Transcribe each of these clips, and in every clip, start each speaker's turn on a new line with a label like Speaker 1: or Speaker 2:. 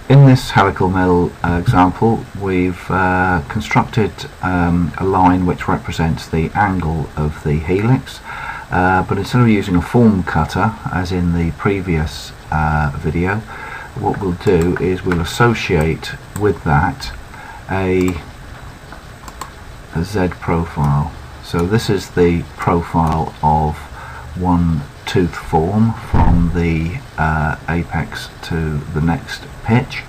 Speaker 1: In this helical mill example, we've constructed a line which represents the angle of the helix, but instead of using a form cutter as in the previous video, what we'll do is we'll associate with that a Z profile. So this is the profile of one tooth form from the apex to the next pitch.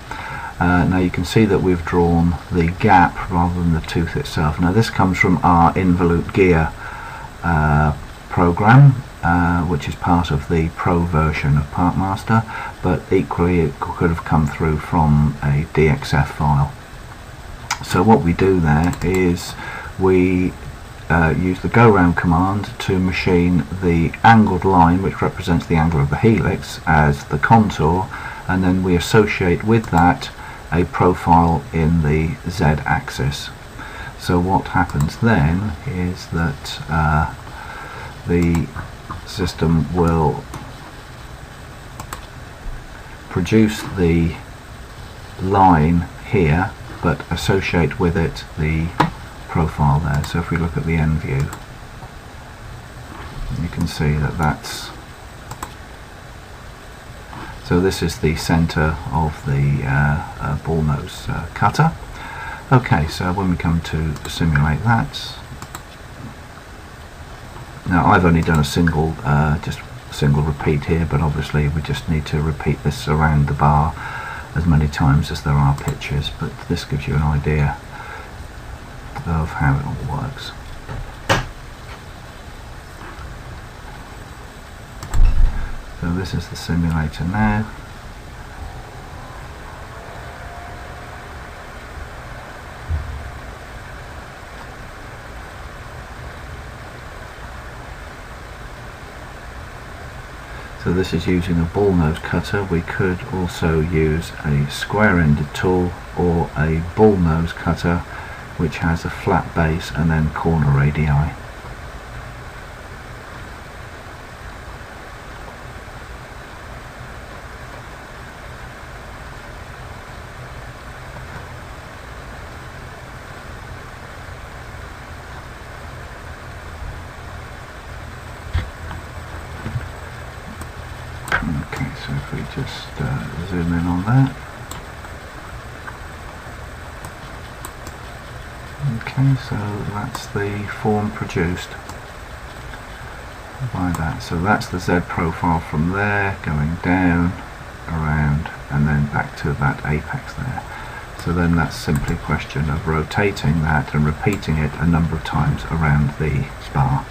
Speaker 1: Now you can see that we've drawn the gap rather than the tooth itself. Now this comes from our involute gear program, which is part of the Pro version of PartMaster, but equally it could have come through from a DXF file. So what we do there is we use the go round command to machine the angled line which represents the angle of the helix as the contour, and then we associate with that a profile in the Z axis. So what happens then is that the system will produce the line here but associate with it the profile there. So if we look at the end view, you can see that that's, so this is the center of the ball nose cutter. Okay, so when we come to simulate that, now I've only done a single just a single repeat here, but obviously we just need to repeat this around the bar as many times as there are pitches, but this gives you an idea of how it all works. So this is the simulator now. So this is using a ball nose cutter. We could also use a square-ended tool or a ball nose cutter which has a flat base and then corner radii. Okay, so if we just zoom in on that. Okay, so that's the form produced by that. So that's the Z profile from there, going down, around, and then back to that apex there. So then that's simply a question of rotating that and repeating it a number of times around the bar.